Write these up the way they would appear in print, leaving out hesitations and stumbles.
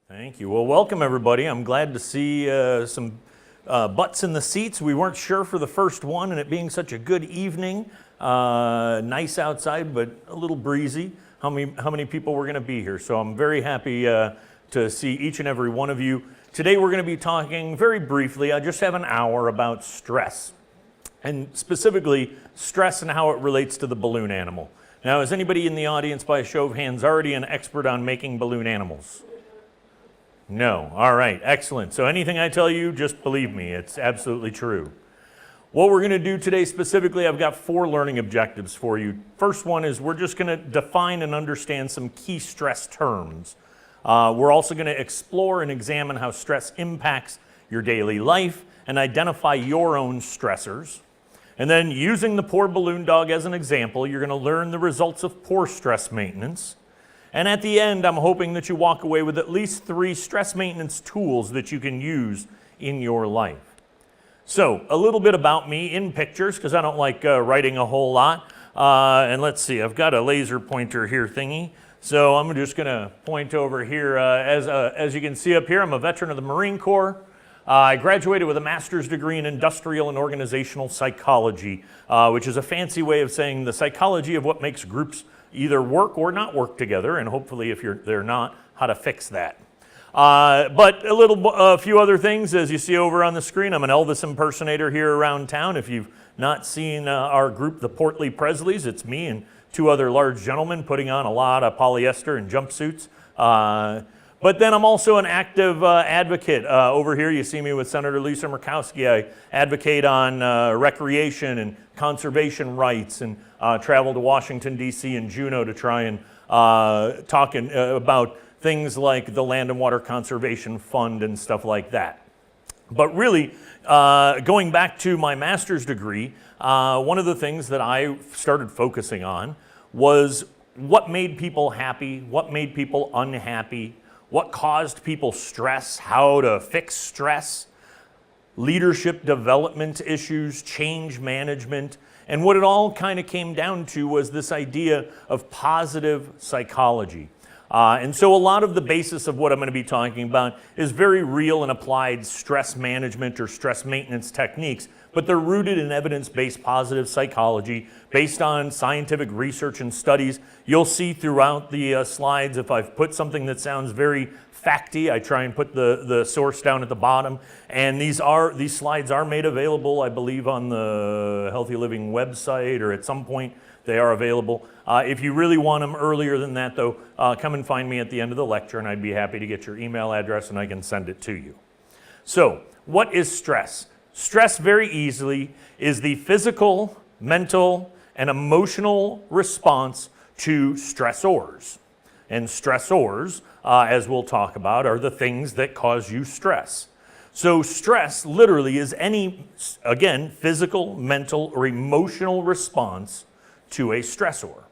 Thank you. Well, welcome everybody. I'm glad to see some butts in the seats. We weren't sure for the first one, and it being such a good evening, nice outside, but a little breezy. How many people were going to be here? So I'm very happy to see each and every one of you. Today we're going to be talking very briefly. I just have an hour about stress, and specifically stress and how it relates to the balloon animal. Now, is anybody in the audience, by a show of hands, already an expert on making balloon animals? No. All right. Excellent. So anything I tell you, just believe me. It's absolutely true. What we're going to do today specifically, I've got 4 learning objectives for you. First one is we're just going to define and understand some key stress terms. We're also going to explore and examine how stress impacts your daily life and identify your own stressors. And then using the poor balloon dog as an example, you're going to learn the results of poor stress maintenance. And at the end, I'm hoping that you walk away with at least 3 stress maintenance tools that you can use in your life. So, a little bit about me in pictures, because I don't like writing a whole lot. And let's see, I've got a laser pointer here thingy. So I'm just going to point over here. As you can see up here, I'm a veteran of the Marine Corps. I graduated with a master's degree in industrial and organizational psychology, which is a fancy way of saying the psychology of what makes groups either work or not work together, and hopefully if they're not, how to fix that. But a few other things, as you see over on the screen. I'm an Elvis impersonator here around town. If you've not seen our group, the Portly Presleys, it's me and 2 other large gentlemen putting on a lot of polyester and jumpsuits. But then I'm also an active advocate. Over here you see me with Senator Lisa Murkowski. I advocate on recreation and conservation rights, and travel to Washington, D.C. and Juneau to try and talk about things like the Land and Water Conservation Fund and stuff like that. But really, going back to my master's degree, one of the things that I started focusing on was what made people happy, what made people unhappy, what caused people stress, how to fix stress, leadership development issues, change management. And what it all kind of came down to was this idea of positive psychology. And so a lot of the basis of what I'm going to be talking about is very real and applied stress management or stress maintenance techniques, but they're rooted in evidence-based positive psychology based on scientific research and studies. You'll see throughout the slides, if I've put something that sounds very facty, I try and put the source down at the bottom. And these slides are made available, I believe, on the Healthy Living website, or at some point they are available. If you really want them earlier than that, though, come and find me at the end of the lecture, and I'd be happy to get your email address and I can send it to you. So, what is stress? Stress, very easily, is the physical, mental, and emotional response to stressors. And stressors, as we'll talk about, are the things that cause you stress. So stress literally is any, again, physical, mental, or emotional response to a stressor.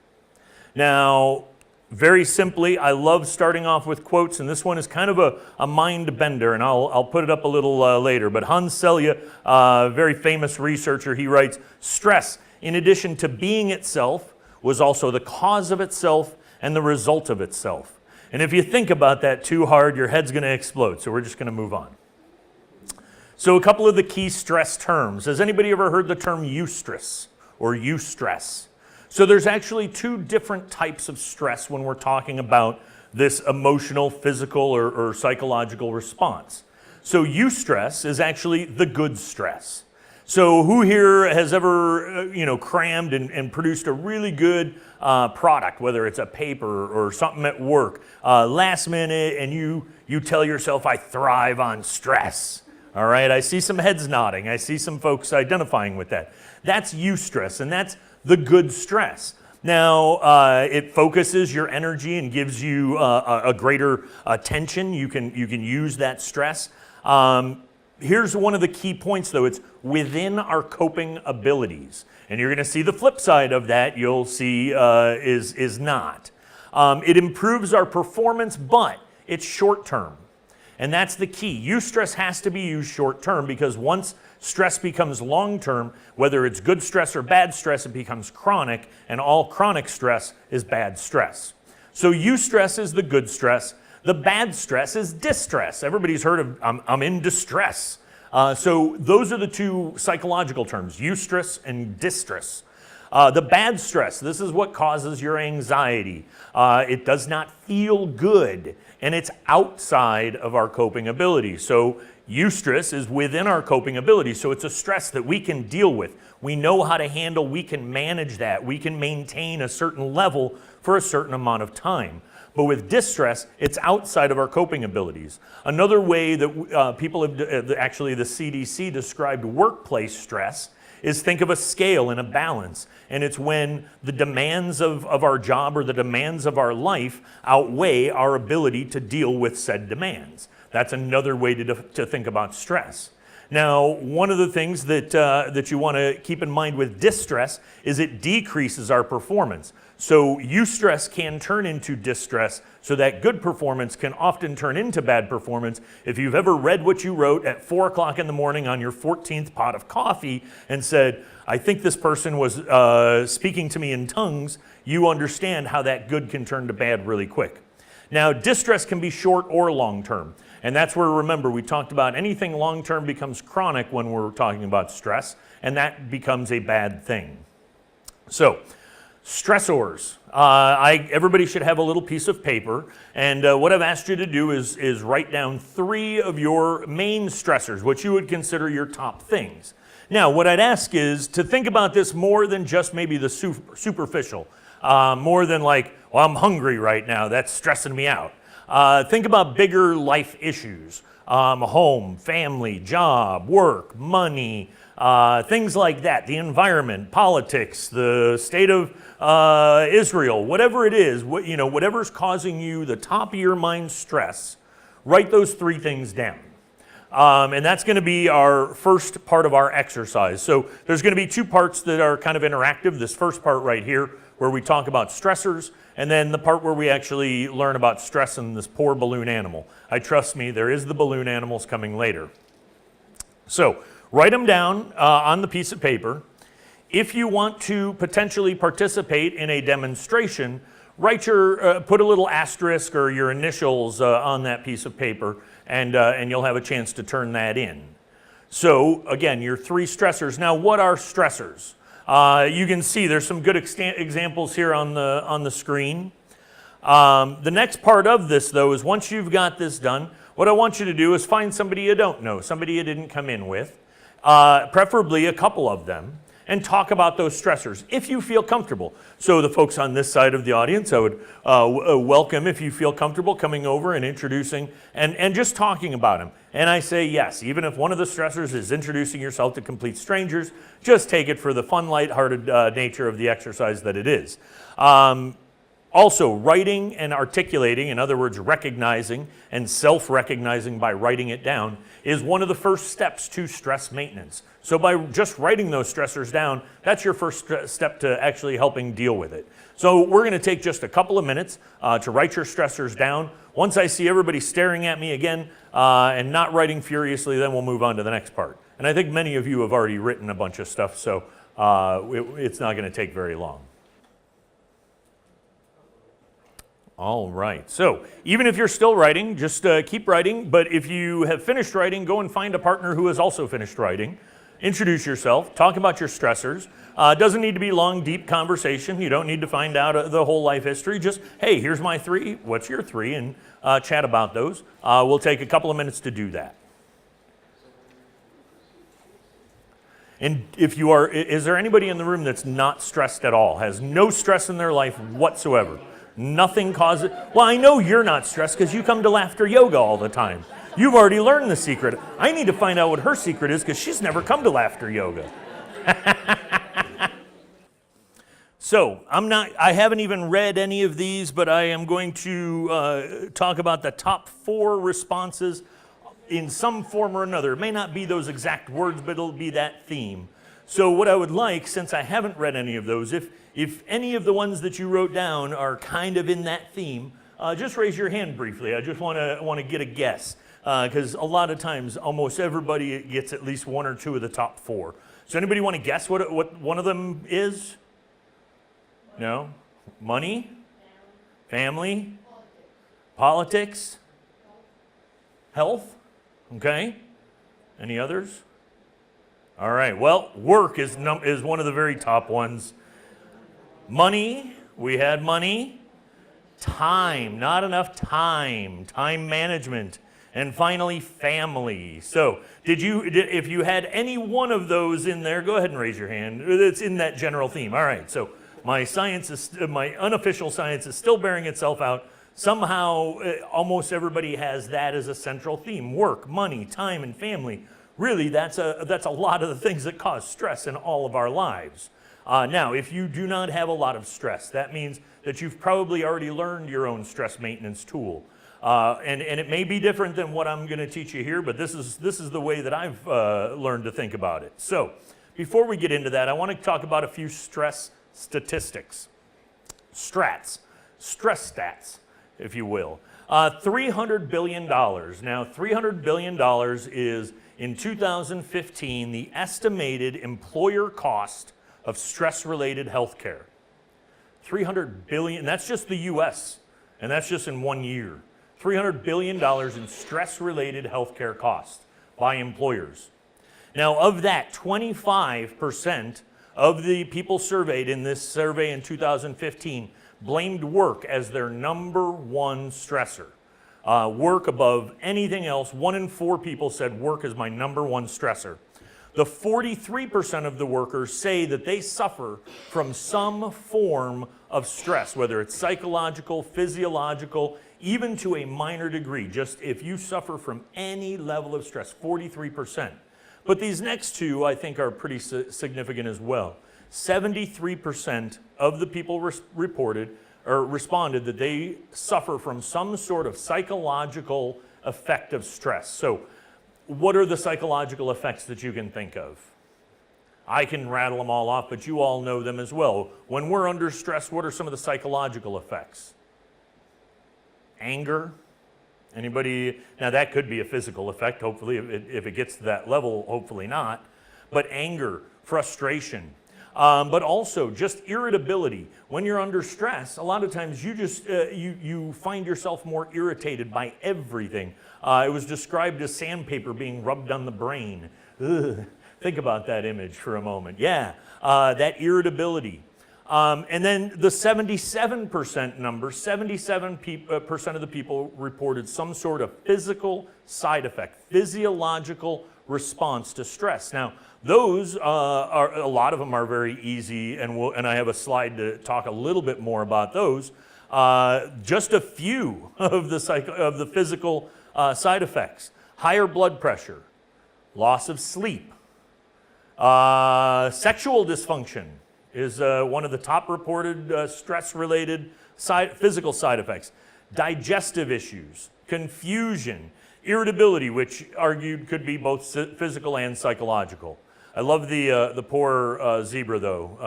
Now, very simply, I love starting off with quotes, and this one is kind of a mind bender, and I'll put it up a little later. But Hans Selye, a very famous researcher, he writes, "Stress, in addition to being itself, was also the cause of itself and the result of itself." And if you think about that too hard, your head's going to explode. So we're just going to move on. So a couple of the key stress terms. Has anybody ever heard the term eustress or eustress? So there's actually 2 different types of stress when we're talking about this emotional, physical, or psychological response. So eustress is actually the good stress. So who here has ever, crammed and produced a really good product, whether it's a paper or something at work, last minute, and you tell yourself, I thrive on stress. All right, I see some heads nodding. I see some folks identifying with that. That's eustress, and that's the good stress. Now, it focuses your energy and gives you a greater attention. You can use that stress. Here's one of the key points, though. It's within our coping abilities. And you're going to see the flip side of that, you'll see is not. It improves our performance, but it's short term. And that's the key. Eustress has to be used short term, because once stress becomes long term, whether it's good stress or bad stress, it becomes chronic, and all chronic stress is bad stress. So eustress is the good stress. The bad stress is distress. Everybody's heard of I'm in distress. So those are the two psychological terms, eustress and distress. The bad stress, this is what causes your anxiety. It does not feel good, and it's outside of our coping ability. So eustress is within our coping ability, so it's a stress that we can deal with. We know how to handle, we can manage that, we can maintain a certain level for a certain amount of time. But with distress, it's outside of our coping abilities. Another way that people have, actually the CDC described workplace stress is think of a scale and a balance. And it's when the demands of our job or the demands of our life outweigh our ability to deal with said demands. That's another way to think about stress. Now, one of the things that you want to keep in mind with distress is it decreases our performance. So eustress can turn into distress, so that good performance can often turn into bad performance. If you've ever read what you wrote at 4 o'clock in the morning on your 14th pot of coffee and said, I think this person was speaking to me in tongues, you understand how that good can turn to bad really quick. Now, distress can be short or long-term. And that's where, remember, we talked about anything long-term becomes chronic when we're talking about stress, and that becomes a bad thing. So, stressors. Everybody should have a little piece of paper, and what I've asked you to do is write down 3 of your main stressors, what you would consider your top things. Now, what I'd ask is to think about this more than just maybe the superficial, more than like, well, I'm hungry right now, that's stressing me out. Think about bigger life issues, home, family, job, work, money, things like that, the environment, politics, the state of Israel, whatever it is, whatever's causing you the top of your mind stress, write those 3 things down. And that's going to be our first part of our exercise. So there's going to be 2 parts that are kind of interactive. This first part right here, where we talk about stressors, and then the part where we actually learn about stress in this poor balloon animal. Trust me, there is the balloon animals coming later. So write them down on the piece of paper. If you want to potentially participate in a demonstration, put a little asterisk or your initials on that piece of paper, and you'll have a chance to turn that in. So again, your 3 stressors. Now, what are stressors? You can see there's some good examples here on the screen. The next part of this, though, is once you've got this done, what I want you to do is find somebody you don't know, somebody you didn't come in with, preferably a couple of them, and talk about those stressors if you feel comfortable. So the folks on this side of the audience, I would welcome if you feel comfortable coming over and introducing and just talking about them. And I say yes, even if one of the stressors is introducing yourself to complete strangers, just take it for the fun, lighthearted nature of the exercise that it is. Also, writing and articulating, in other words, recognizing and self-recognizing by writing it down, is one of the first steps to stress maintenance. So by just writing those stressors down, that's your first step to actually helping deal with it. So we're going to take just a couple of minutes to write your stressors down. Once I see everybody staring at me again and not writing furiously, then we'll move on to the next part. And I think many of you have already written a bunch of stuff, so it's not going to take very long. All right, so even if you're still writing, just keep writing, but if you have finished writing, go and find a partner who has also finished writing. Introduce yourself, talk about your stressors. It doesn't need to be long, deep conversation. You don't need to find out the whole life history. Just, hey, here's my 3, what's your 3, and chat about those. We'll take a couple of minutes to do that. And if you are, is there anybody in the room that's not stressed at all, has no stress in their life whatsoever? Nothing causes, well, I know you're not stressed because you come to laughter yoga all the time. You've already learned the secret. I need to find out what her secret is because she's never come to laughter yoga. So I haven't even read any of these, but I am going to talk about the top 4 responses in some form or another. It may not be those exact words, but it'll be that theme. So what I would like, since I haven't read any of those, if any of the ones that you wrote down are kind of in that theme, just raise your hand briefly. I just want to get a guess, because a lot of times almost everybody gets at least 1 or 2 of the top 4. So anybody want to guess what one of them is? No? Money? Family? Politics? Health, okay. Any others? All right, well, work is one of the very top ones. Money, we had money. Time, not enough time management. And finally, family. So, if you had any one of those in there, go ahead and raise your hand. It's in that general theme. All right, so my unofficial science is still bearing itself out. Somehow, almost everybody has that as a central theme. Work, money, time, and family. Really, that's a lot of the things that cause stress in all of our lives. Now, if you do not have a lot of stress, that means that you've probably already learned your own stress maintenance tool. And it may be different than what I'm going to teach you here, but this is the way that I've learned to think about it. So, before we get into that, I want to talk about a few stress statistics. Stress stats, if you will. $300 billion. Now, $300 billion is, in 2015, the estimated employer cost of stress-related health care. $300 billion, that's just the U.S., and that's just in 1 year. $300 billion in stress-related health care costs by employers. Now, of that, 25% of the people surveyed in this survey in 2015 blamed work as their number one stressor. Work above anything else. 1 in 4 people said work is my number one stressor. The 43% of the workers say that they suffer from some form of stress, whether it's psychological, physiological, even to a minor degree. Just if you suffer from any level of stress, 43%. But these next two, I think, are pretty significant as well. 73% of the people responded that they suffer from some sort of psychological effect of stress. So, what are the psychological effects that you can think of? I can rattle them all off, but you all know them as well. When we're under stress, what are some of the psychological effects? Anger. Anybody? Now that could be a physical effect, hopefully, if it gets to that level, hopefully not. But anger, frustration, but also just irritability. When you're under stress, a lot of times you just you find yourself more irritated by everything. It was described as sandpaper being rubbed on the brain. Ugh. Think about that image for a moment. Yeah, that irritability. And then the 77% number, 77% of the people reported some sort of physical side effect, physiological response to stress. Now, those are, a lot of them are very easy, and I have a slide to talk a little bit more about those. Just a few of the physical side effects: higher blood pressure, loss of sleep, sexual dysfunction is one of the top reported stress-related physical side effects. Digestive issues, confusion, irritability, which argued could be both physical and psychological. I love the poor zebra though.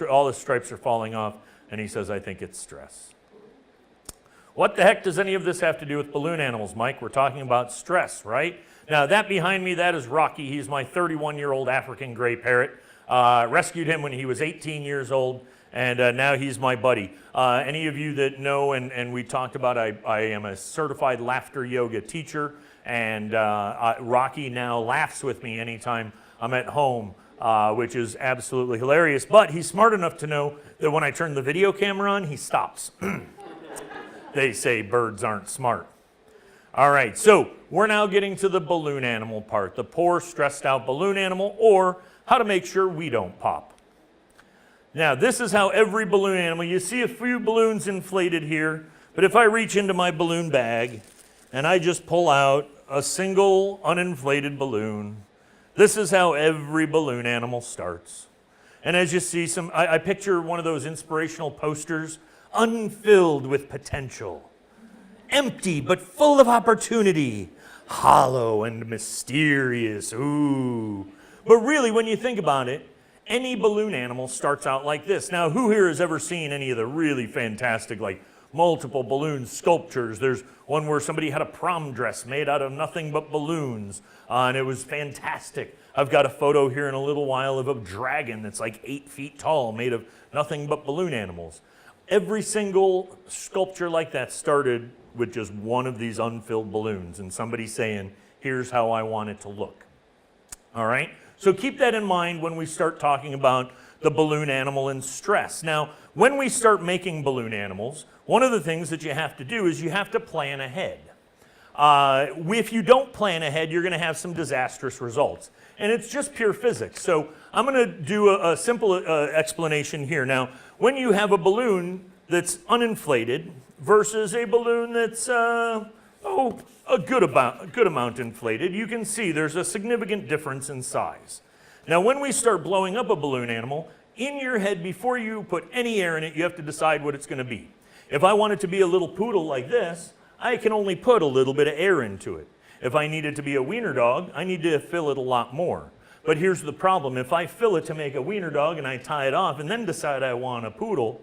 All the stripes are falling off, and he says, "I think it's stress." What the heck does any of this have to do with balloon animals, Mike? We're talking about stress, right? Now that behind me, that is Rocky. He's my 31-year-old African gray parrot. Rescued him when he was 18 years old, and now he's my buddy. Any of you that know, and we talked about, I am a certified laughter yoga teacher, and Rocky now laughs with me anytime I'm at home, which is absolutely hilarious. But he's smart enough to know that when I turn the video camera on, he stops. They say birds aren't smart. All right, so we're now getting to the balloon animal part, the poor, stressed out balloon animal, or how to make sure we don't pop. Now, this is how every balloon animal, you see a few balloons inflated here, but if I reach into my balloon bag and I just pull out a single uninflated balloon, this is how every balloon animal starts. And as you see, I picture one of those inspirational posters, unfilled with potential, empty but full of opportunity, hollow and mysterious, ooh. But really, when you think about it, any balloon animal starts out like this. Now, who here has ever seen any of the really fantastic, like, multiple balloon sculptures? There's one where somebody had a prom dress made out of nothing but balloons, and it was fantastic. I've got a photo here in a little while of a dragon that's like 8 feet tall, made of nothing but balloon animals. Every single sculpture like that started with just one of these unfilled balloons and somebody saying, here's how I want it to look. All right? So keep that in mind when we start talking about the balloon animal and stress. Now, when we start making balloon animals, one of the things that you have to do is you have to plan ahead. If you don't plan ahead, you're going to have some disastrous results. And it's just pure physics. So I'm going to do a simple explanation here. Now, when you have a balloon that's uninflated versus a balloon that's a good amount inflated, you can see there's a significant difference in size. Now, when we start blowing up a balloon animal, in your head, before you put any air in it, you have to decide what it's going to be. If I want it to be a little poodle like this, I can only put a little bit of air into it. If I need it to be a wiener dog, I need to fill it a lot more. But here's the problem. If I fill it to make a wiener dog and I tie it off and then decide I want a poodle,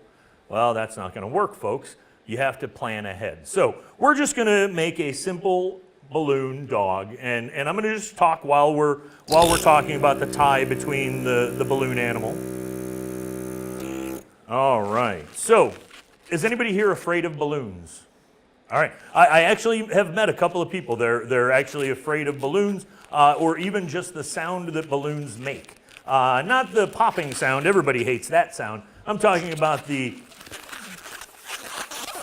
well, that's not going to work, folks. You have to plan ahead. So we're just going to make a simple balloon dog, and I'm going to just talk while we're talking about the tie between the balloon animal. All right. So, is anybody here afraid of balloons? All right. I actually have met a couple of people. They're actually afraid of balloons, or even just the sound that balloons make. Not the popping sound. Everybody hates that sound. I'm talking about the.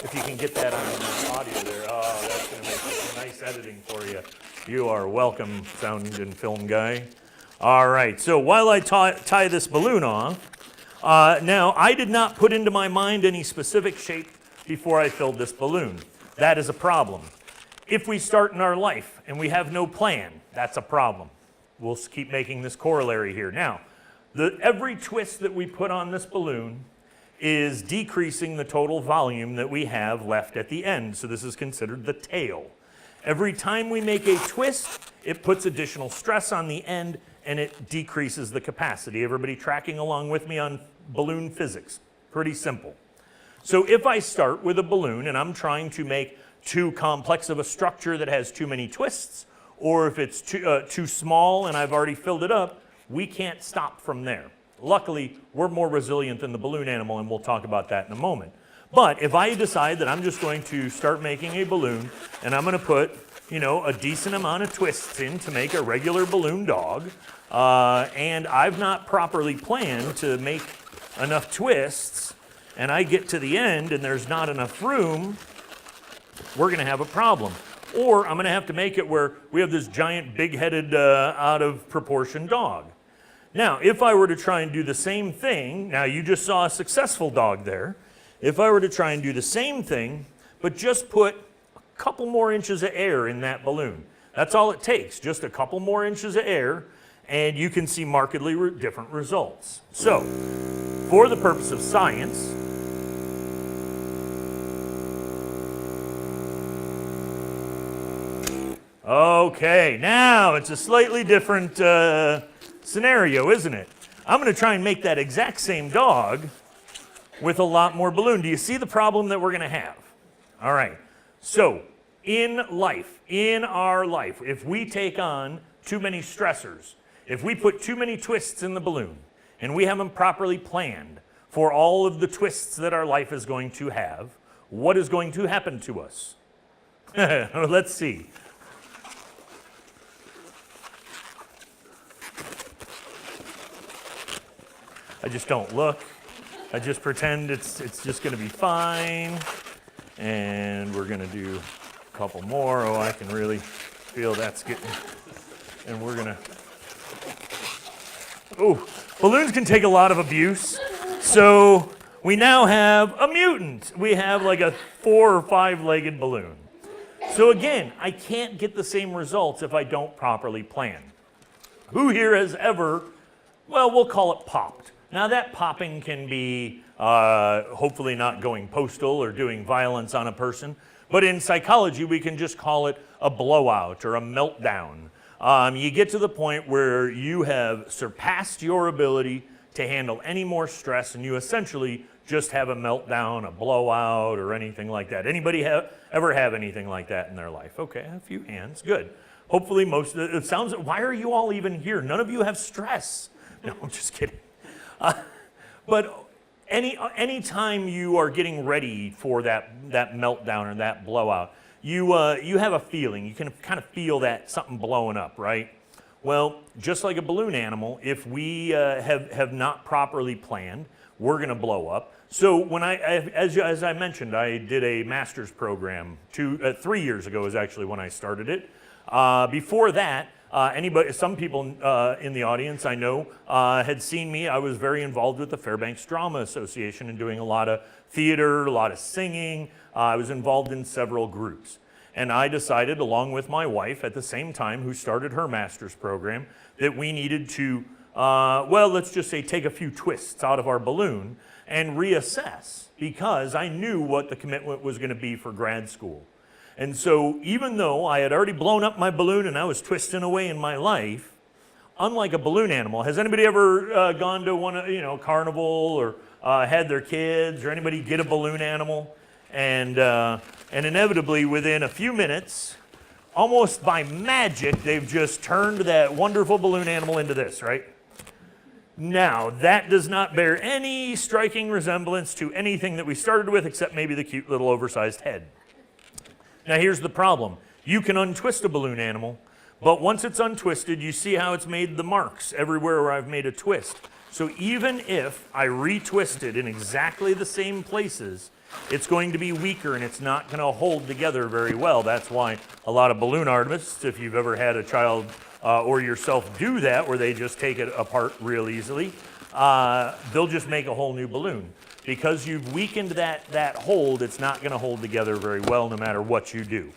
If you can get that on audio there, oh, that's going to make some nice editing for you. You are welcome, sound and film guy. All right, so while I tie this balloon off, now I did not put into my mind any specific shape before I filled this balloon. That is a problem. If we start in our life and we have no plan, that's a problem. We'll keep making this corollary here. Now, every twist that we put on this balloon is decreasing the total volume that we have left at the end. So this is considered the tail. Every time we make a twist, it puts additional stress on the end and it decreases the capacity. Everybody tracking along with me on balloon physics? Pretty simple. So if I start with a balloon and I'm trying to make too complex of a structure that has too many twists, or if it's too small and I've already filled it up, we can't stop from there. Luckily, we're more resilient than the balloon animal, and we'll talk about that in a moment. But if I decide that I'm just going to start making a balloon, and I'm going to put, a decent amount of twists in to make a regular balloon dog, and I've not properly planned to make enough twists, and I get to the end and there's not enough room, we're going to have a problem. Or I'm going to have to make it where we have this giant, big-headed, out of proportion dog. Now, if I were to try and do the same thing, now you just saw a successful dog there. If I were to try and do the same thing, but just put a couple more inches of air in that balloon. That's all it takes, just a couple more inches of air, and you can see markedly different results. So, for the purpose of science, okay, now it's a slightly different scenario, isn't it? I'm going to try and make that exact same dog with a lot more balloon. Do you see the problem that we're going to have? All right. So, in our life, if we take on too many stressors, if we put too many twists in the balloon, and we haven't properly planned for all of the twists that our life is going to have, what is going to happen to us? Let's see. I just don't look. I just pretend it's just going to be fine. And we're going to do a couple more. Oh, I can really feel that's getting... And we're going to... Oh, balloons can take a lot of abuse. So we now have a mutant. We have like a 4 or 5-legged balloon. So again, I can't get the same results if I don't properly plan. Who here has ever, well, we'll call it popped. Now that popping can be hopefully not going postal or doing violence on a person, but in psychology we can just call it a blowout or a meltdown. You get to the point where you have surpassed your ability to handle any more stress and you essentially just have a meltdown, a blowout, or anything like that. Anybody ever have anything like that in their life? Okay, a few hands, good. Hopefully most of it sounds, why are you all even here? None of you have stress. No, I'm just kidding. But any time you are getting ready for that meltdown or that blowout, you have a feeling. You can kind of feel that something blowing up, right? Well, just like a balloon animal, if we have not properly planned, we're going to blow up. So when as I mentioned, I did a master's program 3 years ago is actually when I started it. Before that, some people in the audience I know had seen me. I was very involved with the Fairbanks Drama Association and doing a lot of theater, a lot of singing. I was involved in several groups. And I decided, along with my wife at the same time, who started her master's program, that we needed to, let's just say take a few twists out of our balloon and reassess, because I knew what the commitment was going to be for grad school. And so even though I had already blown up my balloon and I was twisting away in my life, unlike a balloon animal, has anybody ever gone to carnival or had their kids or anybody get a balloon animal? And inevitably within a few minutes, almost by magic, they've just turned that wonderful balloon animal into this, right? Now, that does not bear any striking resemblance to anything that we started with, except maybe the cute little oversized head. Now, here's the problem. You can untwist a balloon animal, but once it's untwisted, you see how it's made the marks everywhere where I've made a twist. So even if I retwist it in exactly the same places, it's going to be weaker and it's not going to hold together very well. That's why a lot of balloon artists, if you've ever had a child or yourself do that, where they just take it apart real easily, they'll just make a whole new balloon. Because you've weakened that hold, it's not going to hold together very well no matter what you do.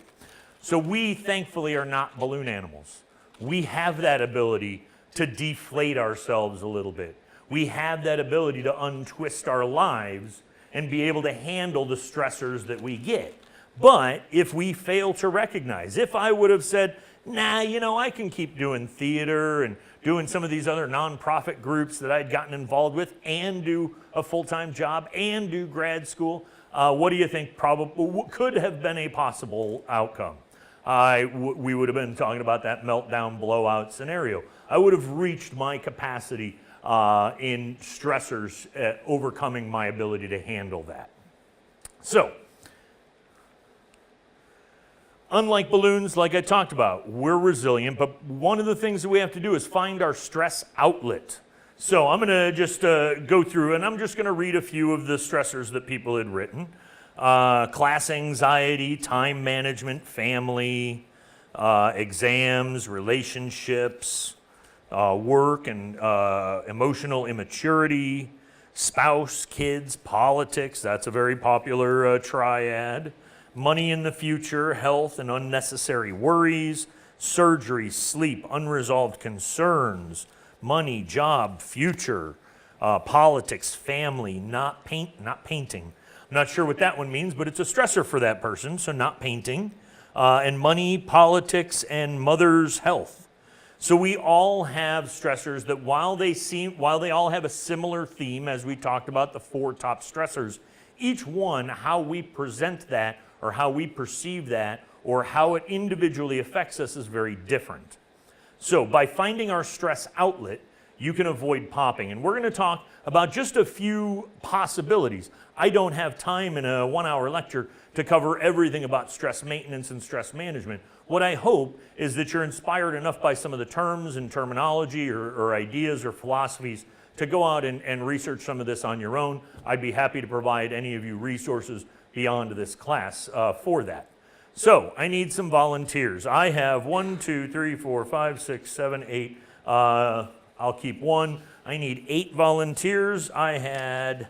So we thankfully are not balloon animals. We have that ability to deflate ourselves a little bit. We have that ability to untwist our lives and be able to handle the stressors that we get. But if we fail to recognize, if I would have said, nah, I can keep doing theater and doing some of these other nonprofit groups that I'd gotten involved with and do a full-time job and do grad school, what do you think probably could have been a possible outcome? We would have been talking about that meltdown blowout scenario. I would have reached my capacity in stressors, overcoming my ability to handle that. So, unlike balloons, like I talked about, we're resilient, but one of the things that we have to do is find our stress outlet. So I'm going to just go through, and I'm just going to read a few of the stressors that people had written. Class anxiety, time management, family, exams, relationships, work and emotional immaturity, spouse, kids, politics, that's a very popular triad, money in the future, health and unnecessary worries, surgery, sleep, unresolved concerns, money, job, future, politics, family, not painting. I'm not sure what that one means, but it's a stressor for that person, so not painting, and money, politics, and mother's health. So we all have stressors that while they all have a similar theme, as we talked about the 4 top stressors, each one, how we present that or how we perceive that or how it individually affects us is very different. So by finding our stress outlet, you can avoid popping. And we're going to talk about just a few possibilities. I don't have time in a 1-hour lecture to cover everything about stress maintenance and stress management. What I hope is that you're inspired enough by some of the terms and terminology or ideas or philosophies to go out and research some of this on your own. I'd be happy to provide any of you resources beyond this class for that. So I need some volunteers. I have 1, 2, 3, 4, 5, 6, 7, 8. I'll keep 1. I need 8 volunteers. I had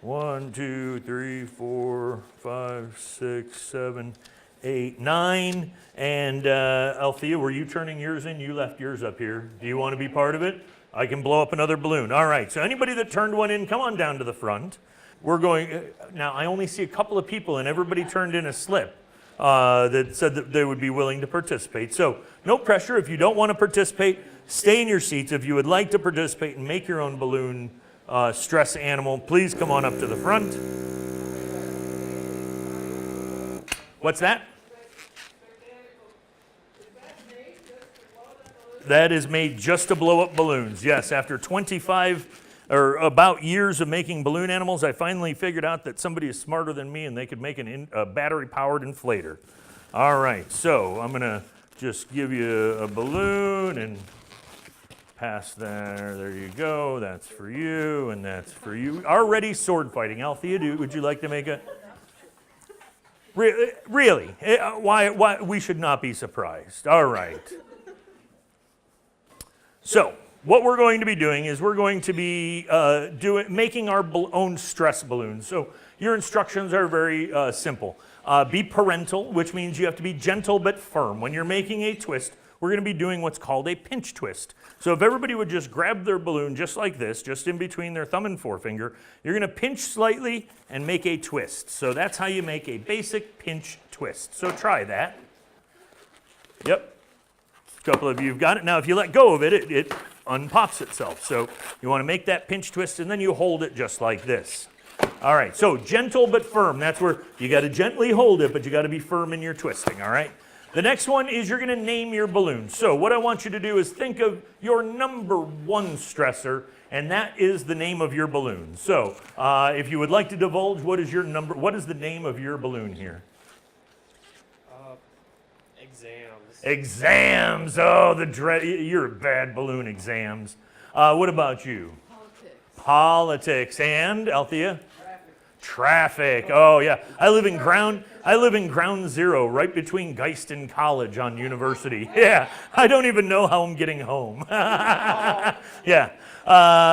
1, 2, 3, 4, 5, 6, 7, 8, 9. And Althea, were you turning yours in? You left yours up here. Do you want to be part of it? I can blow up another balloon. All right, so anybody that turned one in, come on down to the front. We're going, now I only see a couple of people and everybody turned in a slip that said that they would be willing to participate. So no pressure. If you don't want to participate, stay in your seats. If you would like to participate and make your own balloon stress animal, please come on up to the front. What's that? That is made just to blow up balloons. Yes, after 25 or about years of making balloon animals, I finally figured out that somebody is smarter than me and they could make a battery-powered inflator. All right, so I'm gonna just give you a balloon and pass there. There you go. That's for you, and that's for you. Already sword fighting. Althea, would you like to make a? Really? Why? We should not be surprised. All right. So what we're going to be doing is we're going to be making our own stress balloons. So your instructions are very simple. Be parental, which means you have to be gentle but firm. When you're making a twist, we're going to be doing what's called a pinch twist. So if everybody would just grab their balloon just like this, just in between their thumb and forefinger, you're going to pinch slightly and make a twist. So that's how you make a basic pinch twist. So try that. Yep. A couple of you have got it. Now if you let go of it, it unpops itself. So you want to make that pinch twist and then you hold it just like this. All right, so gentle but firm. That's where you got to gently hold it, but you got to be firm in your twisting, all right? The next one is you're going to name your balloon. So what I want you to do is think of your number one stressor, and that is the name of your balloon. So if you would like to divulge, what is the name of your balloon here? Exams. Exams. Oh, you're a bad balloon, exams. What about you? Politics. And Althea? Traffic. Oh yeah. I live in ground zero, right between Geist and College on University. Yeah. I don't even know how I'm getting home. Yeah.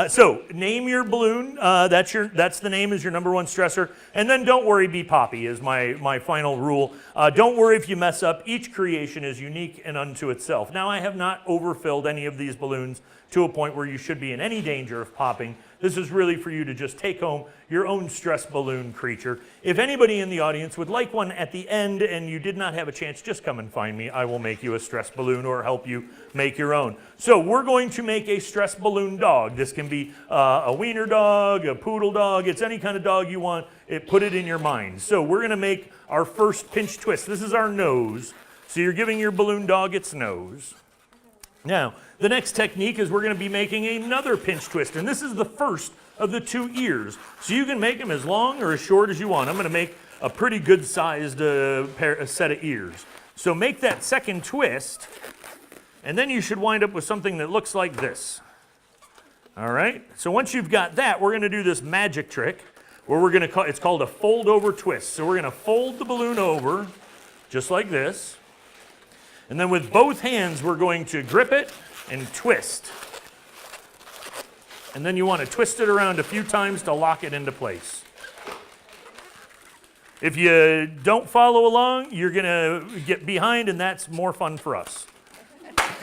So name your balloon. That's the name is your number one stressor. And then don't worry, be poppy is my final rule. Don't worry if you mess up. Each creation is unique and unto itself. Now I have not overfilled any of these balloons to a point where you should be in any danger of popping. This is really for you to just take home your own stress balloon creature. If anybody in the audience would like one at the end and you did not have a chance, just come and find me. I will make you a stress balloon or help you make your own. So we're going to make a stress balloon dog. This can be a wiener dog, a poodle dog. It's any kind of dog you want. Put it in your mind. So we're going to make our first pinch twist. This is our nose. So you're giving your balloon dog its nose. Now, the next technique is we're going to be making another pinch twist, and this is the first of the two ears. So you can make them as long or as short as you want. I'm going to make a pretty good sized set of ears. So make that second twist, and then you should wind up with something that looks like this. All right? So once you've got that, we're going to do this magic trick where we're going to it's called a fold over twist. So we're going to fold the balloon over just like this. And then with both hands, we're going to grip it and twist. And then you want to twist it around a few times to lock it into place. If you don't follow along, you're going to get behind, and that's more fun for us.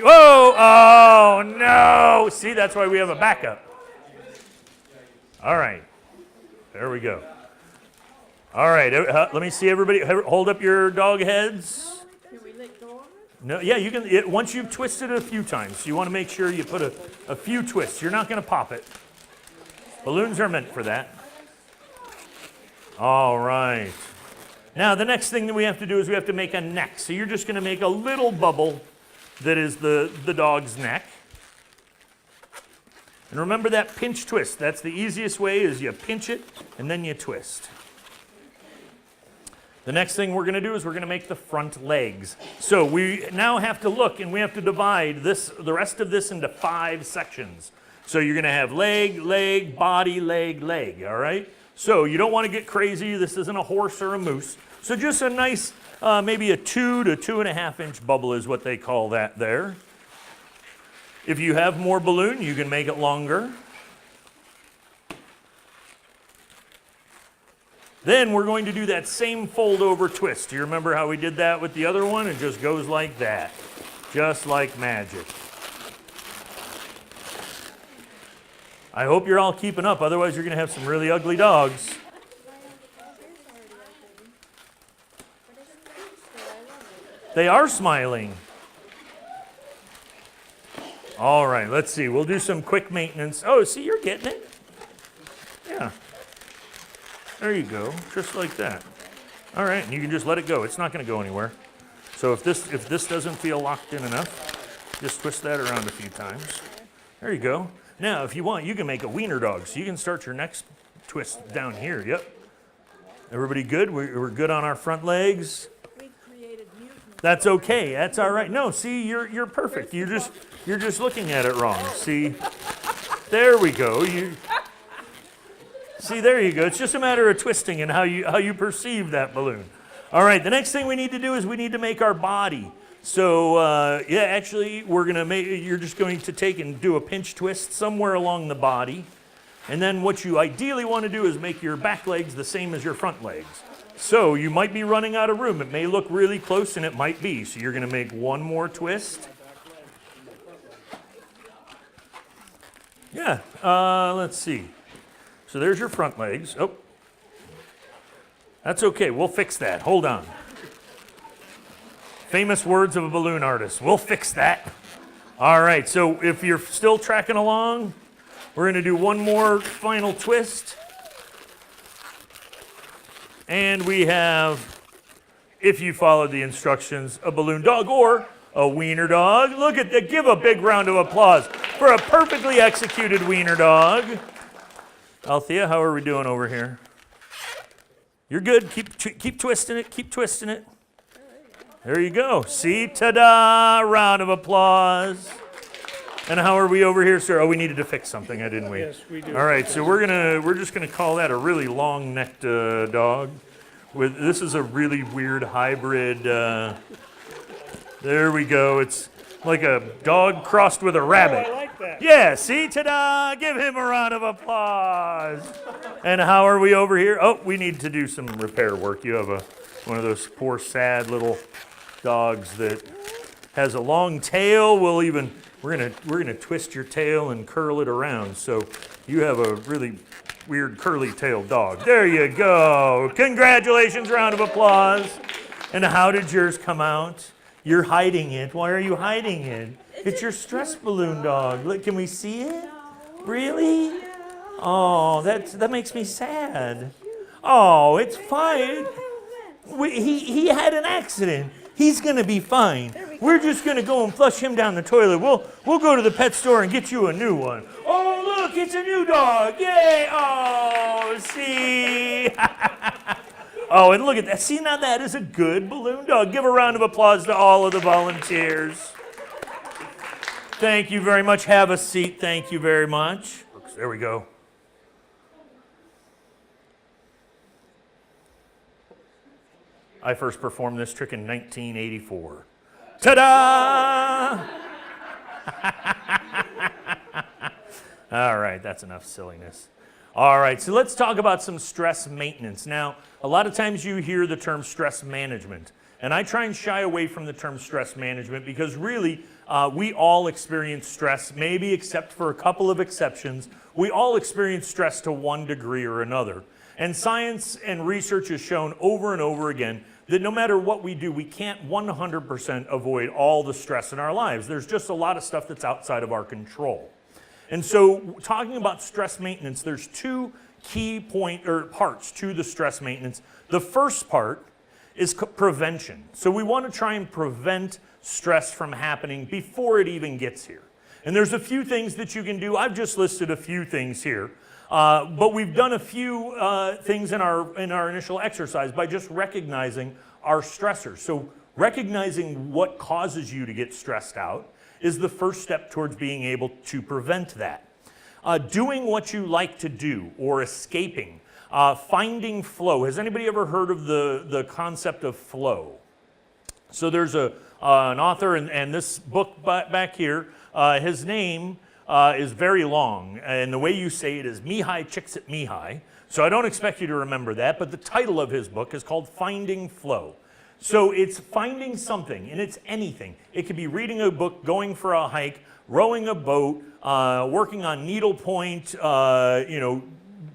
Whoa! Oh, no! See, that's why we have a backup. All right. There we go. All right. Let me see everybody. Hold up your dog heads. No, yeah, you can. Once you've twisted it a few times, you want to make sure you put a few twists. You're not going to pop it. Balloons are meant for that. All right. Now, the next thing that we have to do is we have to make a neck. So you're just going to make a little bubble that is the dog's neck. And remember that pinch twist. That's the easiest way is you pinch it and then you twist. The next thing we're going to do is we're going to make the front legs. So we now have to look and we have to divide the rest of this into 5 sections. So you're going to have leg, leg, body, leg, leg, all right? So you don't want to get crazy. This isn't a horse or a moose. So just a nice, maybe a 2 to 2.5 inch bubble is what they call that there. If you have more balloon, you can make it longer. Then we're going to do that same fold over twist. Do you remember how we did that with the other one? It just goes like that, just like magic. I hope you're all keeping up, otherwise you're going to have some really ugly dogs. They are smiling. All right, let's see. We'll do some quick maintenance. Oh, see, you're getting it. Yeah. There you go, just like that. All right, and you can just let it go. It's not going to go anywhere. So if this doesn't feel locked in enough, just twist that around a few times. There you go. Now, if you want, you can make a wiener dog. So you can start your next twist down here. Yep. Everybody good? We're good on our front legs. We've created mutants. That's okay. That's all right. No, see, you're perfect. You're just looking at it wrong. See, there we go. See, there you go. It's just a matter of twisting and how you perceive that balloon. All right. The next thing we need to do is we need to make our body. So yeah, actually, you're just going to take and do a pinch twist somewhere along the body. And then what you ideally want to do is make your back legs the same as your front legs. So you might be running out of room. It may look really close, and it might be. So you're going to make one more twist. Yeah, let's see. So there's your front legs. Oh, that's okay. We'll fix that. Hold on. Famous words of a balloon artist. We'll fix that. All right, so if you're still tracking along, we're going to do one more final twist. And we have, if you followed the instructions, a balloon dog or a wiener dog. Look at that. Give a big round of applause for a perfectly executed wiener dog. Althea, how are we doing over here? You're good. Keep twisting it. Keep twisting it. There you go. See? Ta-da! Round of applause. And how are we over here, sir? Oh, we needed to fix something, didn't we? Yes, we do. All right, so we're just gonna call that a really long-necked dog. This is a really weird hybrid. There we go. It's like a dog crossed with a rabbit. Oh, I like that. Yeah, see? Ta-da! Give him a round of applause. And how are we over here? Oh, we need to do some repair work. You have one of those poor, sad little dogs that has a long tail. We're gonna twist your tail and curl it around. So you have a really weird curly-tailed dog. There you go. Congratulations, round of applause. And how did yours come out? You're hiding it. Why are you hiding it? It's your stress balloon dog. Look, can we see it? Really? Oh, that makes me sad. Oh, it's fine. He had an accident. He's gonna be fine. We're just gonna go and flush him down the toilet. We'll go to the pet store and get you a new one. Oh, look, it's a new dog. Yay! Oh, see? Oh, and look at that. See, now that is a good balloon dog. Give a round of applause to all of the volunteers. Thank you very much. Have a seat. Thank you very much. There we go. I first performed this trick in 1984. Ta-da! All right, that's enough silliness. All right, so let's talk about some stress maintenance. Now, a lot of times you hear the term stress management, and I try and shy away from the term stress management because really, we all experience stress, maybe except for a couple of exceptions. We all experience stress to one degree or another. And science and research has shown over and over again that no matter what we do, we can't 100% avoid all the stress in our lives. There's just a lot of stuff that's outside of our control. And so talking about stress maintenance, there's two key parts to the stress maintenance. The first part is prevention. So we want to try and prevent stress from happening before it even gets here. And there's a few things that you can do. I've just listed a few things here. But we've done a few things in our initial exercise by just recognizing our stressors. So recognizing what causes you to get stressed out is the first step towards being able to prevent that. Doing what you like to do or escaping. Finding flow. Has anybody ever heard of the concept of flow? So there's an author, and this book back here, his name is very long, and the way you say it is Mihai Csikszentmihalyi. So I don't expect you to remember that, but the title of his book is called Finding Flow. So it's finding something, and it's anything. It could be reading a book, going for a hike, rowing a boat, working on needlepoint,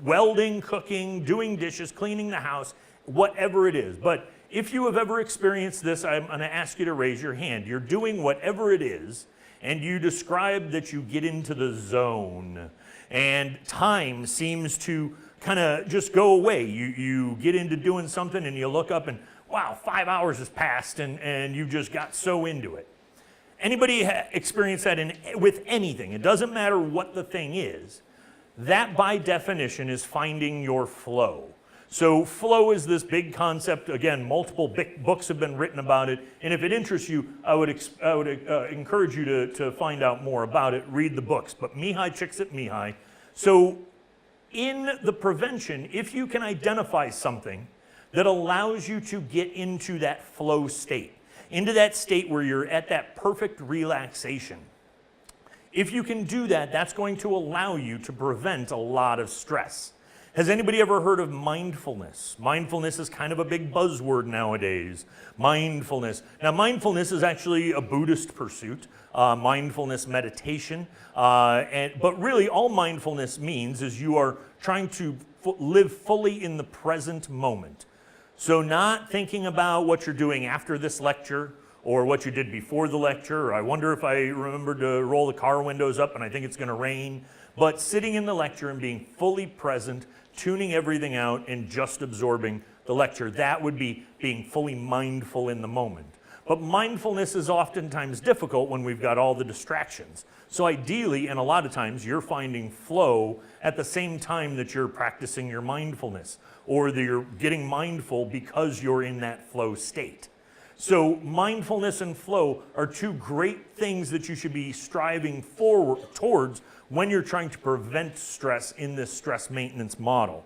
welding, cooking, doing dishes, cleaning the house, whatever it is. But if you have ever experienced this, I'm going to ask you to raise your hand. You're doing whatever it is, and you describe that you get into the zone, and time seems to kind of just go away. You get into doing something, and you look up, and wow, 5 hours has passed, and you just got so into it. Anybody experience that with anything? It doesn't matter what the thing is. That by definition is finding your flow. So flow is this big concept. Again, multiple big books have been written about it. And if it interests you, I would encourage you to find out more about it. Read the books. But Mihai Csikszentmihalyi. So in the prevention, if you can identify something that allows you to get into that flow state, into that state where you're at that perfect relaxation, if you can do that, that's going to allow you to prevent a lot of stress. Has anybody ever heard of mindfulness? Mindfulness is kind of a big buzzword nowadays. Mindfulness. Now, mindfulness is actually a Buddhist pursuit, mindfulness meditation. But really, all mindfulness means is you are trying to live fully in the present moment. So not thinking about what you're doing after this lecture or what you did before the lecture, or I wonder if I remember to roll the car windows up and I think it's going to rain. But sitting in the lecture and being fully present, tuning everything out and just absorbing the lecture. That would be being fully mindful in the moment. But mindfulness is oftentimes difficult when we've got all the distractions. So ideally, and a lot of times, you're finding flow at the same time that you're practicing your mindfulness, or that you're getting mindful because you're in that flow state. So mindfulness and flow are two great things that you should be striving towards when you're trying to prevent stress in this stress maintenance model.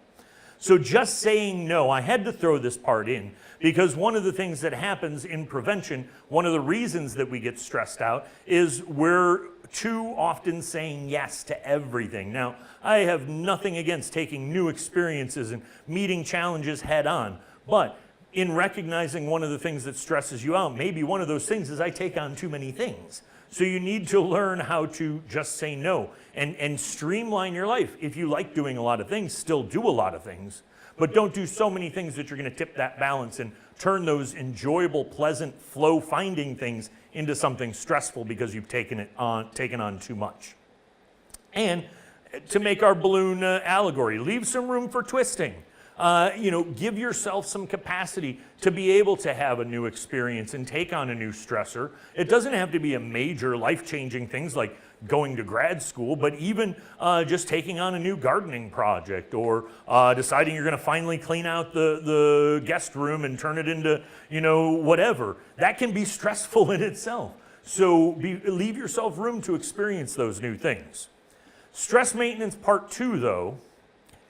So just saying no, I had to throw this part in because one of the things that happens in prevention, one of the reasons that we get stressed out is we're too often saying yes to everything. Now, I have nothing against taking new experiences and meeting challenges head on, but in recognizing one of the things that stresses you out, maybe one of those things is I take on too many things. So you need to learn how to just say no and streamline your life. If you like doing a lot of things, still do a lot of things, but don't do so many things that you're going to tip that balance and turn those enjoyable, pleasant, flow-finding things into something stressful because you've taken on too much. And to make our balloon allegory, leave some room for twisting. Give yourself some capacity to be able to have a new experience and take on a new stressor. It doesn't have to be a major life-changing things like going to grad school, but even just taking on a new gardening project or deciding you're going to finally clean out the guest room and turn it into, whatever. That can be stressful in itself. So leave yourself room to experience those new things. Stress maintenance part 2, though,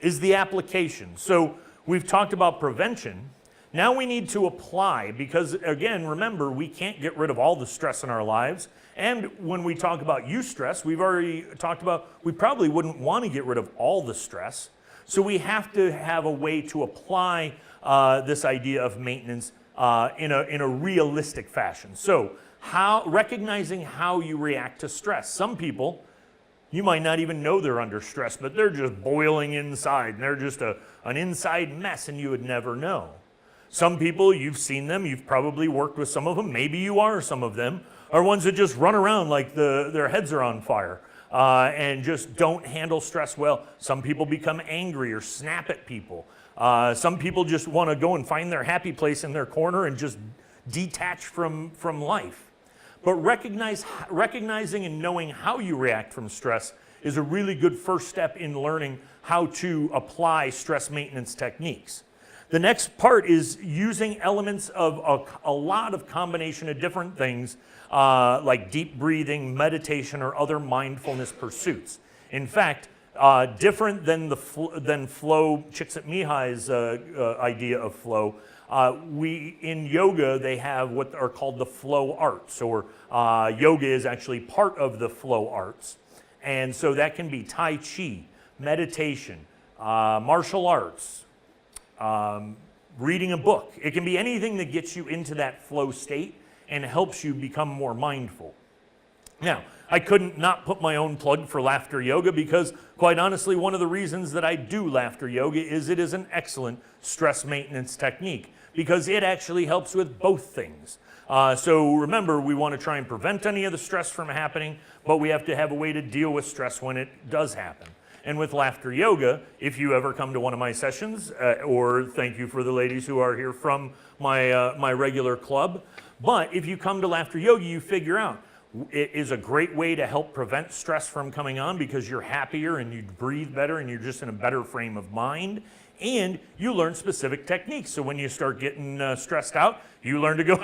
is the application. So we've talked about prevention. Now we need to apply because, again, remember, we can't get rid of all the stress in our lives. And when we talk about eustress, we've already talked about we probably wouldn't want to get rid of all the stress. So we have to have a way to apply this idea of maintenance in a realistic fashion. So recognizing how you react to stress. Some people, you might not even know they're under stress, but they're just boiling inside, and they're just an inside mess, and you would never know. Some people, you've seen them, you've probably worked with some of them, maybe you are some of them, are ones that just run around like their heads are on fire and just don't handle stress well. Some people become angry or snap at people. Some people just want to go and find their happy place in their corner and just detach from life. But recognizing and knowing how you react from stress is a really good first step in learning how to apply stress maintenance techniques. The next part is using elements of a lot of combination of different things like deep breathing, meditation, or other mindfulness pursuits. In fact, different than flow, Csikszentmihalyi's idea of flow, in yoga, they have what are called the flow arts, or yoga is actually part of the flow arts. And so that can be Tai Chi, meditation, martial arts, reading a book. It can be anything that gets you into that flow state and helps you become more mindful. Now, I couldn't not put my own plug for laughter yoga because, quite honestly, one of the reasons that I do laughter yoga is it is an excellent stress maintenance technique because it actually helps with both things. So remember, we want to try and prevent any of the stress from happening, but we have to have a way to deal with stress when it does happen. And with laughter yoga, if you ever come to one of my sessions, or thank you for the ladies who are here from my regular club, but if you come to laughter yoga, you figure out, It is a great way to help prevent stress from coming on because you're happier and you breathe better and you're just in a better frame of mind. And you learn specific techniques. So when you start getting stressed out, you learn to go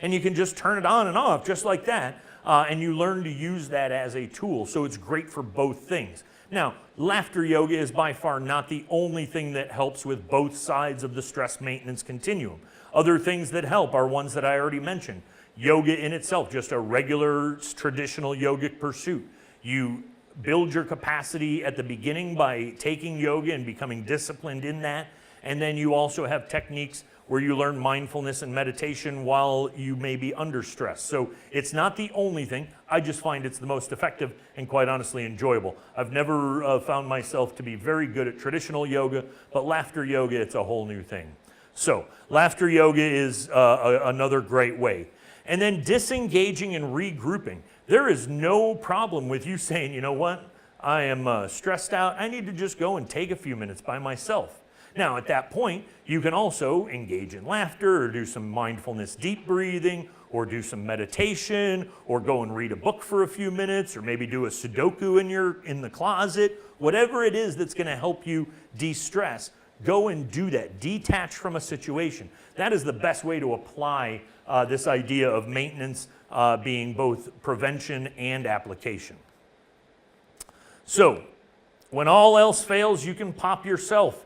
and you can just turn it on and off just like that. And you learn to use that as a tool. So it's great for both things. Now, laughter yoga is by far not the only thing that helps with both sides of the stress maintenance continuum. Other things that help are ones that I already mentioned. Yoga in itself, just a regular traditional yogic pursuit. You build your capacity at the beginning by taking yoga and becoming disciplined in that. And then you also have techniques where you learn mindfulness and meditation while you may be under stress. So it's not the only thing. I just find it's the most effective and quite honestly enjoyable. I've never found myself to be very good at traditional yoga, but laughter yoga, it's a whole new thing. So laughter yoga is another great way. And then disengaging and regrouping. There is no problem with you saying, you know what, I am stressed out. I need to just go and take a few minutes by myself. Now, at that point, you can also engage in laughter or do some mindfulness deep breathing or do some meditation or go and read a book for a few minutes or maybe do a Sudoku in the closet. Whatever it is that's going to help you de-stress, go and do that. Detach from a situation. That is the best way to apply this idea of maintenance being both prevention and application. So, when all else fails, you can pop yourself.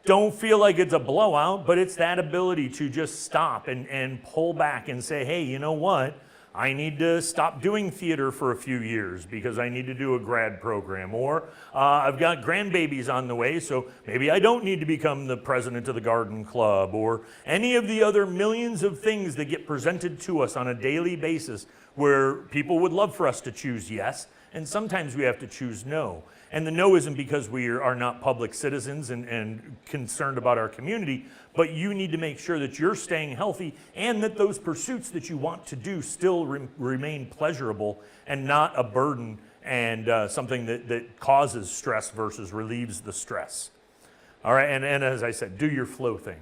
Don't feel like it's a blowout, but it's that ability to just stop and pull back and say, hey, you know what? I need to stop doing theater for a few years because I need to do a grad program. Or I've got grandbabies on the way, so maybe I don't need to become the president of the garden club. Or any of the other millions of things that get presented to us on a daily basis where people would love for us to choose yes, and sometimes we have to choose no. And the no isn't because we are not public citizens and concerned about our community, but you need to make sure that you're staying healthy and that those pursuits that you want to do still remain pleasurable and not a burden and something that causes stress versus relieves the stress. All right, and as I said, do your flow thing.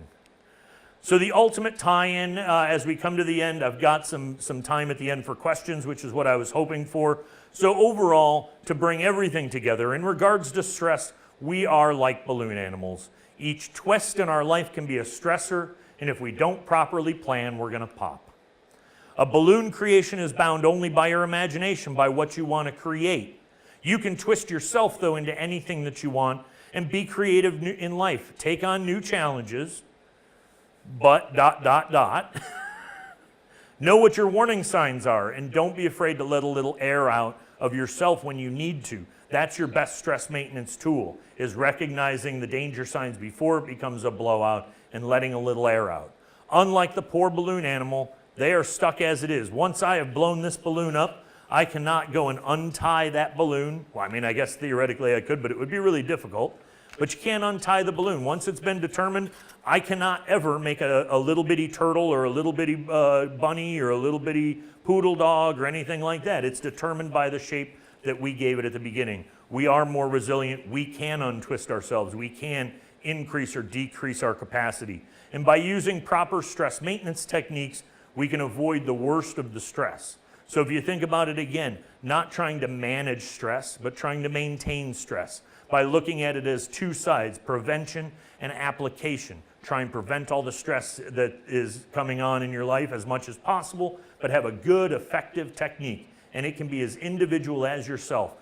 So the ultimate tie-in, as we come to the end, I've got some time at the end for questions, which is what I was hoping for. So overall, to bring everything together, in regards to stress, we are like balloon animals. Each twist in our life can be a stressor, and if we don't properly plan, we're gonna pop. A balloon creation is bound only by your imagination, by what you want to create. You can twist yourself, though, into anything that you want and be creative in life. Take on new challenges, but ... Know what your warning signs are, and don't be afraid to let a little air out of yourself when you need to. That's your best stress maintenance tool, is recognizing the danger signs before it becomes a blowout and letting a little air out. Unlike the poor balloon animal, they are stuck as it is. Once I have blown this balloon up, I cannot go and untie that balloon. Well, I mean, I guess theoretically I could, but it would be really difficult. But you can't untie the balloon. Once it's been determined, I cannot ever make a little bitty turtle or a little bitty bunny or a little bitty poodle dog or anything like that. It's determined by the shape that we gave it at the beginning. We are more resilient. We can untwist ourselves. We can increase or decrease our capacity. And by using proper stress maintenance techniques, we can avoid the worst of the stress. So if you think about it again, not trying to manage stress, but trying to maintain stress by looking at it as two sides, prevention and application. Try and prevent all the stress that is coming on in your life as much as possible, but have a good, effective technique. And it can be as individual as yourself.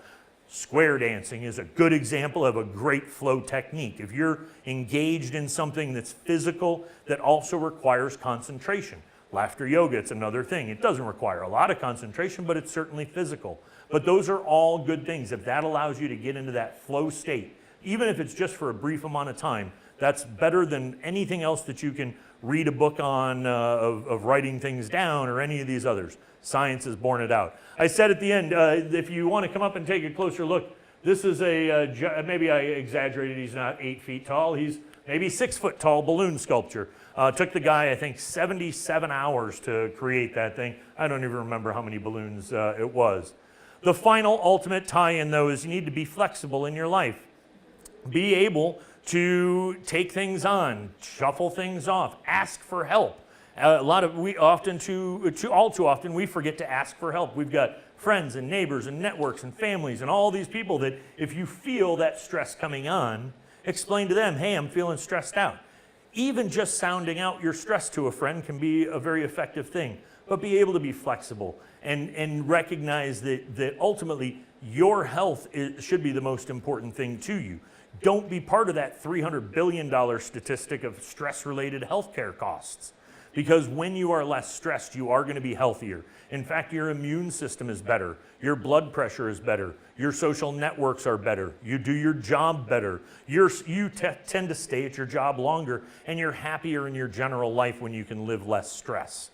Square dancing is a good example of a great flow technique. If you're engaged in something that's physical that also requires concentration. Laughter yoga, it's another thing. It doesn't require a lot of concentration, but it's certainly physical. But those are all good things. If that allows you to get into that flow state, even if it's just for a brief amount of time, that's better than anything else that you can read a book on of writing things down or any of these others. Science has borne it out. I said at the end, if you want to come up and take a closer look, this is maybe I exaggerated, he's not 8 feet tall, he's maybe 6 foot tall balloon sculpture. Took the guy, I think, 77 hours to create that thing. I don't even remember how many balloons it was. The final ultimate tie-in, though, is you need to be flexible in your life. Be able to take things on, shuffle things off, ask for help. All too often, we forget to ask for help. We've got friends and neighbors and networks and families and all these people that if you feel that stress coming on, explain to them, hey, I'm feeling stressed out. Even just sounding out your stress to a friend can be a very effective thing, but be able to be flexible and recognize that ultimately your health should be the most important thing to you. Don't be part of that $300 billion statistic of stress-related healthcare costs. Because when you are less stressed, you are going to be healthier. In fact, your immune system is better. Your blood pressure is better. Your social networks are better. You do your job better. You tend to stay at your job longer, and you're happier in your general life when you can live less stress.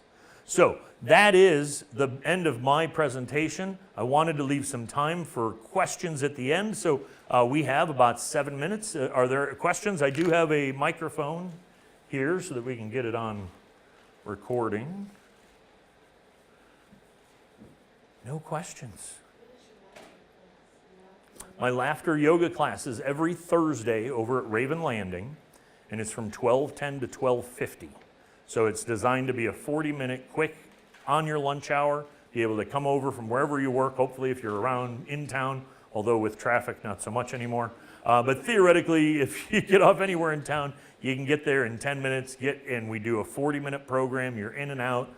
So that is the end of my presentation. I wanted to leave some time for questions at the end. So we have about 7 minutes. Are there questions? I do have a microphone here so that we can get it on recording. No questions. My laughter yoga class is every Thursday over at Raven Landing, and it's from 12:10 to 12:50. So it's designed to be a 40-minute quick on your lunch hour, be able to come over from wherever you work, hopefully if you're around in town, although with traffic not so much anymore. But theoretically, if you get off anywhere in town, you can get there in 10 minutes, and we do a 40-minute program, you're in and out,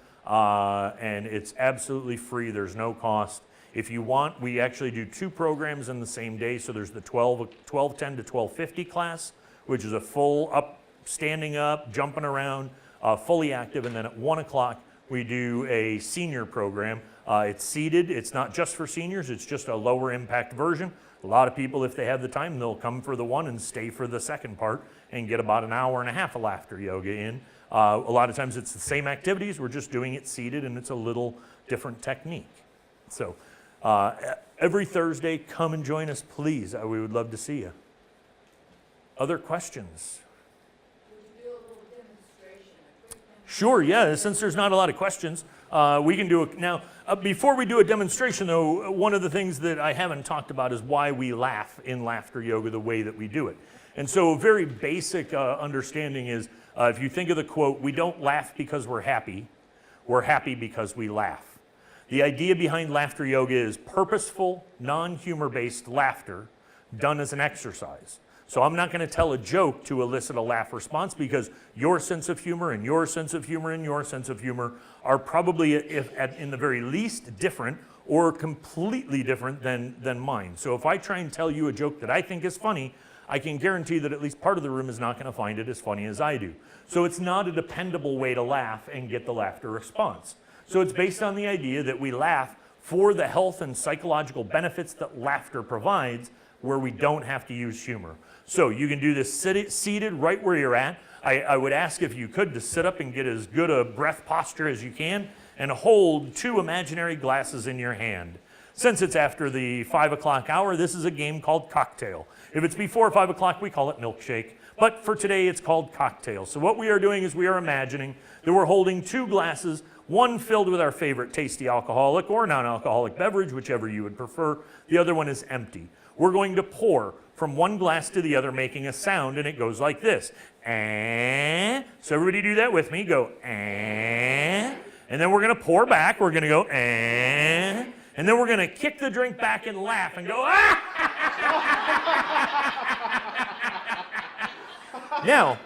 and it's absolutely free, there's no cost. If you want, we actually do 2 programs in the same day, so there's the 12:10 to 12:50 class, which is a full standing up, jumping around, fully active, and then at 1 o'clock we do a senior program. It's seated, it's not just for seniors, it's just a lower impact version. A lot of people, if they have the time, they'll come for the one and stay for the second part and get about an hour and a half of laughter yoga in. A lot of times it's the same activities, we're just doing it seated and it's a little different technique. So every Thursday, come and join us, please. We would love to see you. Other questions? Would you do a little demonstration? Sure, yeah, since there's not a lot of questions, we can do it. Now, before we do a demonstration though, one of the things that I haven't talked about is why we laugh in laughter yoga the way that we do it. And so a very basic understanding is, if you think of the quote, we don't laugh because we're happy because we laugh. The idea behind laughter yoga is purposeful, non-humor-based laughter done as an exercise. So I'm not going to tell a joke to elicit a laugh response because your sense of humor and your sense of humor and your sense of humor are probably, in the very least, different or completely different than mine. So if I try and tell you a joke that I think is funny, I can guarantee that at least part of the room is not going to find it as funny as I do. So it's not a dependable way to laugh and get the laughter response. So it's based on the idea that we laugh for the health and psychological benefits that laughter provides, where we don't have to use humor. So you can do this seated right where you're at. I would ask if you could to sit up and get as good a breath posture as you can and hold 2 imaginary glasses in your hand. Since it's after the 5 o'clock hour, this is a game called cocktail. If it's before 5 o'clock, we call it milkshake. But for today, it's called cocktail. So what we are doing is we are imagining that we're holding 2 glasses, one filled with our favorite tasty alcoholic or non-alcoholic beverage, whichever you would prefer. The other one is empty. We're going to pour from one glass to the other, making a sound, and it goes like this. Eh. So everybody do that with me. Go, eh. And then we're going to pour back. We're going to go, eh. And then we're going to kick the drink back and laugh and go, ah! Now,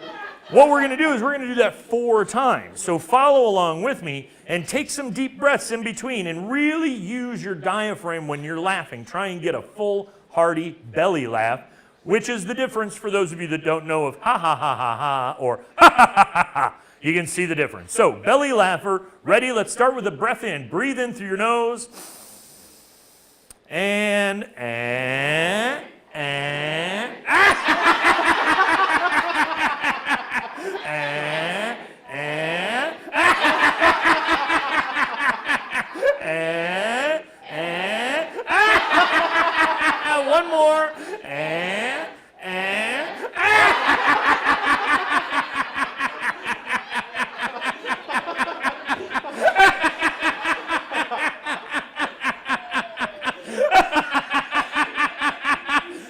what we're going to do is we're going to do that 4 times. So follow along with me and take some deep breaths in between and really use your diaphragm when you're laughing. Try and get a full, hearty belly laugh, which is the difference for those of you that don't know of ha ha ha ha ha or ha ha ha ha ha. You can see the difference. So belly laugher, ready? Let's start with the breath in. Breathe in through your nose. And one more.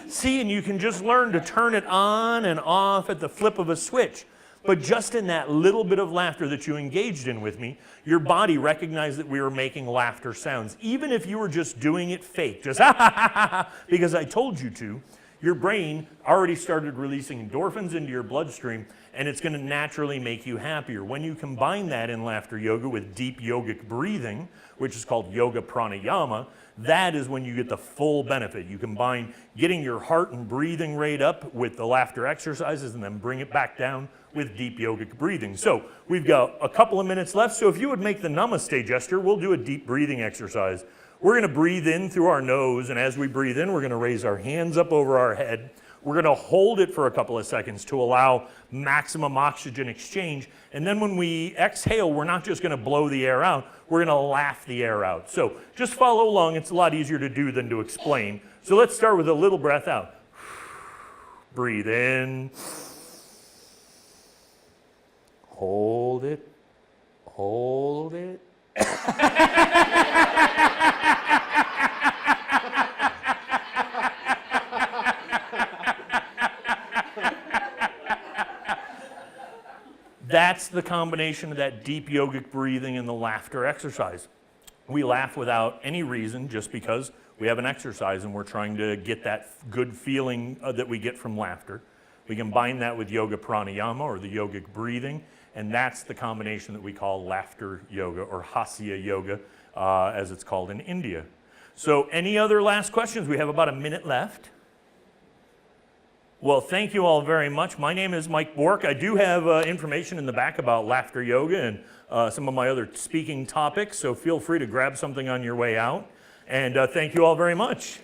See, and you can just learn to turn it on and off at the flip of a switch. But just in that little bit of laughter that you engaged in with me, your body recognized that we were making laughter sounds. Even if you were just doing it fake, just ha ha ha ha ha, because I told you to, your brain already started releasing endorphins into your bloodstream, and it's going to naturally make you happier. When you combine that in laughter yoga with deep yogic breathing, which is called yoga pranayama, that is when you get the full benefit. You combine getting your heart and breathing rate up with the laughter exercises and then bring it back down with deep yogic breathing. So we've got a couple of minutes left, so if you would make the namaste gesture, we'll do a deep breathing exercise. We're going to breathe in through our nose, and as we breathe in, we're going to raise our hands up over our head. We're going to hold it for a couple of seconds to allow maximum oxygen exchange, and then when we exhale, we're not just going to blow the air out, we're going to laugh the air out. So just follow along. It's a lot easier to do than to explain. So let's start with a little breath out. Breathe in. Hold it. Hold it. That's the combination of that deep yogic breathing and the laughter exercise. We laugh without any reason, just because we have an exercise and we're trying to get that good feeling that we get from laughter. We combine that with yoga pranayama, or the yogic breathing, and that's the combination that we call laughter yoga, or hasya yoga, as it's called in India. So any other last questions? We have about a minute left. Well, thank you all very much. My name is Mike Bork. I do have information in the back about laughter yoga and some of my other speaking topics, so feel free to grab something on your way out. And thank you all very much.